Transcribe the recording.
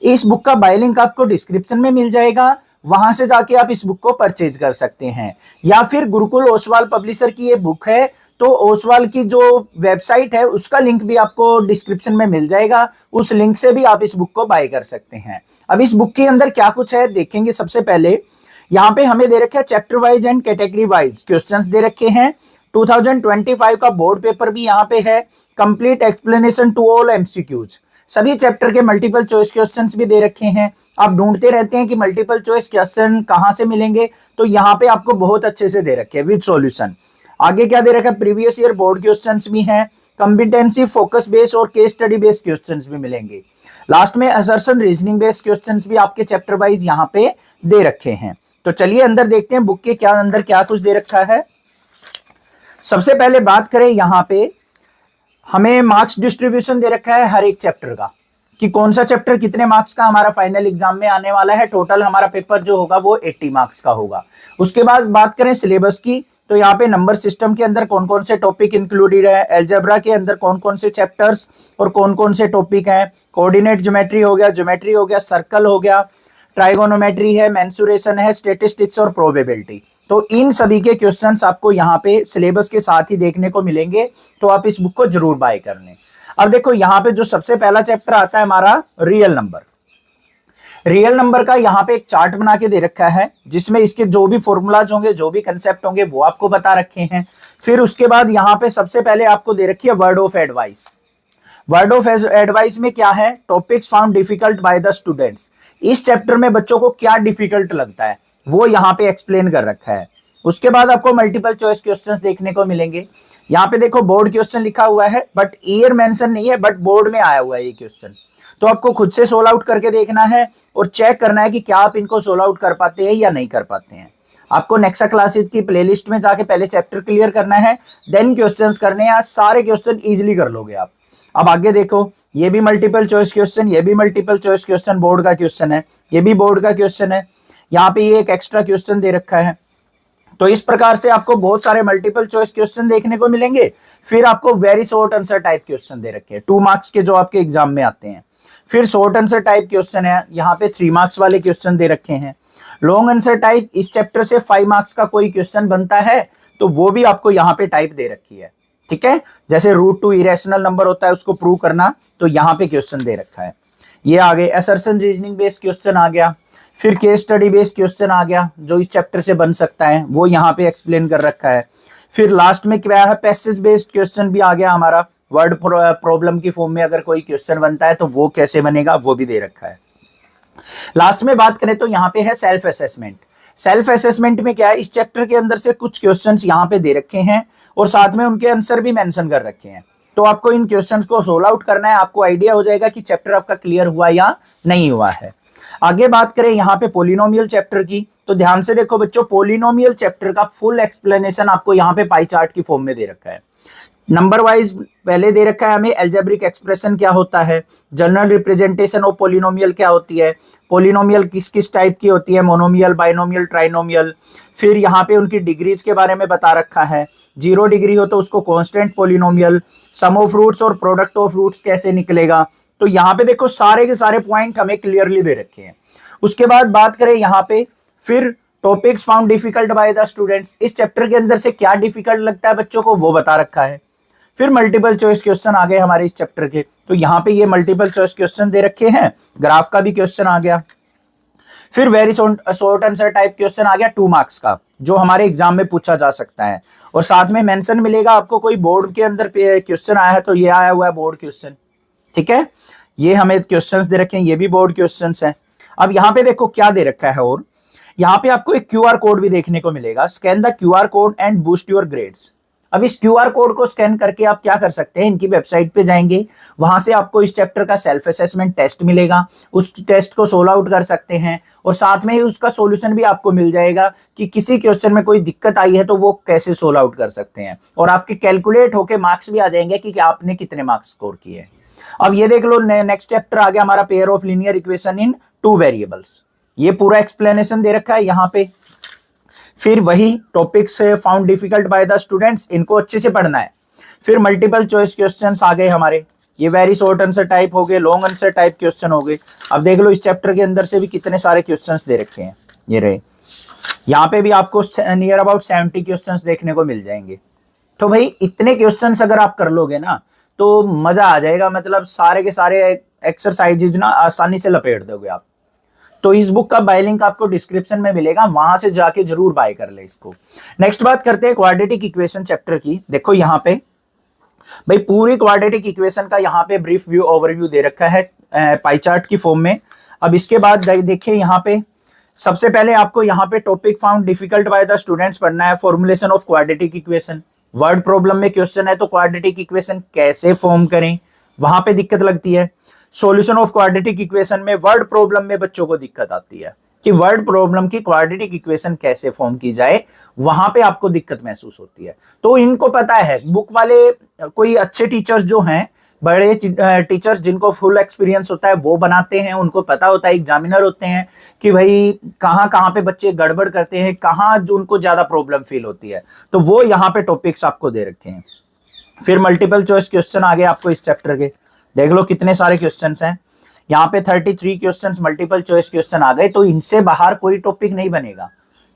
इस बुक का bye link आपको डिस्क्रिप्शन में मिल जाएगा, वहां से जाके आप इस बुक को परचेज कर सकते हैं। या फिर गुरुकुल ओसवाल पब्लिशर की ये बुक है, तो ओसवाल की जो वेबसाइट है उसका लिंक भी आपको डिस्क्रिप्शन में मिल जाएगा, उस लिंक से भी आप इस बुक को बाय कर सकते हैं। अब इस बुक के अंदर क्या कुछ है देखेंगे। सबसे पहले यहाँ पे हमें दे रखे हैं chapter wise and category wise questions दे रखे हैं। 2025 का बोर्ड पेपर भी यहाँ पे है, complete explanation to all MCQs, सभी चैप्टर के मल्टीपल चॉइस क्वेश्चंस भी दे रखे हैं। आप ढूंढते रहते हैं कि मल्टीपल चॉइस क्वेश्चन कहां से मिलेंगे, तो यहाँ पे आपको बहुत अच्छे से दे रखे हैं विद सॉल्यूशन। आगे क्या दे रखा है, प्रीवियस ईयर बोर्ड क्वेश्चंस भी हैं, कॉम्पिटेंसी फोकस बेस्ड और केस स्टडी बेस्ड क्वेश्चंस भी मिलेंगे। लास्ट में असर्शन रीजनिंग बेस्ड क्वेश्चंस भी आपके चैप्टर वाइज यहाँ पे दे रखे हैं। तो चलिए अंदर देखते हैं बुक के क्या अंदर क्या कुछ दे रखा है। सबसे पहले बात करें, यहाँ पे हमें मार्क्स डिस्ट्रीब्यूशन दे रखा है हर एक चैप्टर का, कि कौन सा चैप्टर कितने मार्क्स का हमारा फाइनल एग्जाम में आने वाला है। टोटल हमारा पेपर जो होगा वो 80 मार्क्स का होगा। उसके बाद बात करें सिलेबस की, तो यहाँ पे नंबर सिस्टम के अंदर कौन कौन से टॉपिक इंक्लूडेड है, अलजेब्रा के अंदर कौन कौन से चैप्टर्स और कौन कौन से टॉपिक हैं, कोऑर्डिनेट ज्योमेट्री हो गया, सर्कल हो गया, ट्राइगोनोमेट्री है, मेंसुरेशन है, स्टैटिस्टिक्स और प्रोबेबिलिटी। तो इन सभी के क्वेश्चंस आपको यहाँ पे सिलेबस के साथ ही देखने को मिलेंगे, तो आप इस बुक को जरूर बाय कर लें। अब देखो यहाँ पे जो सबसे पहला चैप्टर आता है हमारा रियल नंबर। रियल नंबर का यहाँ पे एक चार्ट बना के दे रखा है, जिसमें इसके जो भी फॉर्मूलाज होंगे, जो भी कंसेप्ट होंगे वो आपको बता रखे हैं। फिर उसके बाद यहाँ पे सबसे पहले आपको दे रखी है word of advice. Word of advice में क्या है, topics found difficult by the students. इस चैप्टर में बच्चों को क्या डिफिकल्ट लगता है वो यहाँ पे एक्सप्लेन कर रखा है। उसके बाद आपको मल्टीपल चॉइस क्वेश्चंस देखने को मिलेंगे। यहाँ पे देखो बोर्ड क्वेश्चन लिखा हुआ है, बट ईयर मेंशन नहीं है, बट बोर्ड में आया हुआ है ये क्वेश्चन। तो आपको खुद से सोल्व आउट करके देखना है और चेक करना है कि क्या आप इनको सोल्व आउट कर पाते हैं या नहीं कर पाते हैं। आपको नेक्सा क्लासेस की प्लेलिस्ट में जाके पहले चैप्टर क्लियर करना है, देन क्वेश्चंस करने हैं। सारे क्वेश्चन इजीली कर लोगे आप। अब आगे देखो, ये भी मल्टीपल चॉइस क्वेश्चन, ये भी मल्टीपल चॉइस क्वेश्चन, बोर्ड का क्वेश्चन है, ये भी बोर्ड का क्वेश्चन है। यहाँ पे ये एक एक्स्ट्रा क्वेश्चन दे रखा है। तो इस प्रकार से आपको बहुत सारे मल्टीपल चॉइस क्वेश्चन देखने को मिलेंगे। फिर आपको very short answer type question दे रखे हैं, 2 मार्क्स के जो आपके एग्जाम में आते हैं। फिर शॉर्ट आंसर टाइप क्वेश्चन है, यहाँ पे 3 मार्क्स वाले क्वेश्चन दे रखे हैं। लॉन्ग आंसर टाइप, इस चैप्टर से 5 मार्क्स का कोई क्वेश्चन बनता है तो वो भी आपको यहाँ पे टाइप दे रखी है। ठीक है, जैसे √2 इरेशनल नंबर होता है उसको प्रूव करना, तो यहाँ पे क्वेश्चन दे रखा है। ये आ गए असर्शन रीजनिंग बेस्ड क्वेश्चन आ गया। फिर केस स्टडी बेस्ड क्वेश्चन आ गया, जो इस चैप्टर से बन सकता है, वो यहाँ पे एक्सप्लेन कर रखा है। फिर लास्ट में क्या है, पैसेज बेस्ड क्वेश्चन भी आ गया हमारा। वर्ड प्रॉब्लम की फॉर्म में अगर कोई क्वेश्चन बनता है तो वो कैसे बनेगा वो भी दे रखा है। लास्ट में बात करें तो यहाँ पे है सेल्फ असेसमेंट। सेल्फ असेसमेंट में क्या है, इस चैप्टर के अंदर से कुछ क्वेश्चंस यहाँ पे दे रखे हैं और साथ में उनके आंसर भी मेंशन कर रखे हैं। तो आपको इन क्वेश्चंस को सोल्व आउट करना है, आपको आइडिया हो जाएगा कि चैप्टर आपका क्लियर हुआ या नहीं हुआ है। आगे बात करें यहाँ पे पोलिनोमियल चैप्टर की, तो ध्यान से देखो बच्चों, पोलिनोमियल चैप्टर का फुल एक्सप्लेनेशन आपको यहाँ पे पाई चार्ट की फॉर्म में दे रखा है। नंबर वाइज पहले दे रखा है हमें, एल्जेब्रिक एक्सप्रेशन क्या होता है, जनरल रिप्रेजेंटेशन ऑफ पोलिनोमियल क्या होती है, पोलिनोमियल किस किस टाइप की होती है, मोनोमियल, बाइनोमियल, ट्राइनोमियल। फिर यहाँ पे उनकी डिग्रीज के बारे में बता रखा है। 0 डिग्री हो तो उसको constant polynomial, sum of roots और प्रोडक्ट ऑफ रूट्स कैसे निकलेगा। तो यहाँ पे देखो सारे के सारे पॉइंट हमें क्लियरली दे रखे हैं। उसके बाद बात करें यहाँ पे, फिर topics found difficult by the students, इस चैप्टर के अंदर से क्या डिफिकल्ट लगता है बच्चों को वो बता रखा है। फिर मल्टीपल चॉइस क्वेश्चन आ गए हमारे इस चैप्टर के, तो यहाँ पे ये मल्टीपल चॉइस क्वेश्चन दे रखे हैं, ग्राफ का भी क्वेश्चन आ गया। फिर very short answer type question आ गया 2 मार्क्स का, जो हमारे एग्जाम में पूछा जा सकता है। और साथ में मेंशन मिलेगा आपको, कोई बोर्ड के अंदर क्वेश्चन आया है तो ये आया हुआ है बोर्ड क्वेश्चन। ठीक है, ये हमें क्वेश्चंस दे रखे हैं, ये भी बोर्ड क्वेश्चंस हैं। अब यहाँ पे देखो क्या दे रखा है, और यहाँ पे आपको एक QR कोड भी देखने को मिलेगा, scan the QR code and boost your grades. अब इस QR कोड को स्कैन करके आप क्या कर सकते हैं, इनकी वेबसाइट पे जाएंगे, वहां से आपको इस चैप्टर का सेल्फ असेसमेंट टेस्ट मिलेगा, उस टेस्ट को सोल्व आउट कर सकते हैं और साथ में ही उसका सॉल्यूशन भी आपको मिल जाएगा कि किसी क्वेश्चन में कोई दिक्कत आई है तो वो कैसे सोल्व आउट कर सकते हैं, और आपके कैलकुलेट होके मार्क्स भी आ जाएंगे कि आपने कितने मार्क्स स्कोर किए। अब ये देख लो, नेक्स्ट चैप्टर आ गया हमारा, pair of linear equation in 2 variables. ये पूरा एक्सप्लेनेशन दे रखा है यहाँ पे। फिर वही topics found difficult by the students, इनको अच्छे से पढ़ना है। फिर मल्टीपल चॉइस क्वेश्चंस आ गए हमारे, ये वेरी शॉर्ट आंसर टाइप हो गए, लॉन्ग आंसर टाइप क्वेश्चन हो गए। अब देख लो इस चैप्टर के अंदर से भी कितने सारे क्वेश्चंस दे रखे हैं, ये रहे। यहाँ पे भी आपको नियर अबाउट 70 क्वेश्चंस देखने को मिल जाएंगे। तो भाई इतने क्वेश्चंस अगर आप कर लोगे ना तो मजा आ जाएगा, मतलब सारे के सारे एक्सरसाइजेज ना आसानी से लपेट दोगे आप। तो इस बुक का बाय लिंक आपको डिस्क्रिप्शन में मिलेगा, वहां से जाके जरूर बाय कर ले इसको। नेक्स्ट बात करते हैं क्वाड्रेटिक इक्वेशन चैप्टर की। देखो यहाँ पे भाई पूरी क्वाड्रेटिक इक्वेशन का यहाँ पे ब्रीफ व्यू ओवरव्यू दे रखा है पाई चार्ट की फॉर्म में। अब इसके बाद देखिए यहाँ पे सबसे पहले आपको यहाँ पे topic found difficult by the students पढ़ना है, formulation of quadratic equation. Word problem में क्वेश्चन है तो क्वाड्रेटिक इक्वेशन कैसे फॉर्म करें, वहां पे दिक्कत लगती है। सॉल्यूशन ऑफ क्वाड्रेटिक इक्वेशन में वर्ड प्रॉब्लम में बच्चों को दिक्कत आती है कि वर्ड प्रॉब्लम की क्वाड्रेटिक इक्वेशन कैसे फॉर्म की जाए, वहां पे आपको दिक्कत महसूस होती है। तो इनको पता है बुक वाले, कोई अच्छे टीचर्स जो हैं, बड़े टीचर्स जिनको फुल एक्सपीरियंस होता है वो बनाते हैं, उनको पता होता है, एग्जामिनर होते हैं कि भाई कहाँ कहाँ पे बच्चे गड़बड़ करते हैं, कहाँ जो उनको ज्यादा प्रॉब्लम फील होती है, तो वो यहाँ पे टॉपिक्स आपको दे रखे हैं। फिर मल्टीपल चॉइस क्वेश्चन आ गए आपको इस चैप्टर के, देख लो कितने सारे क्वेश्चंस हैं यहाँ पे 33 क्वेश्चंस मल्टीपल चॉइस क्वेश्चन आ गए। तो इनसे बाहर कोई टॉपिक नहीं बनेगा,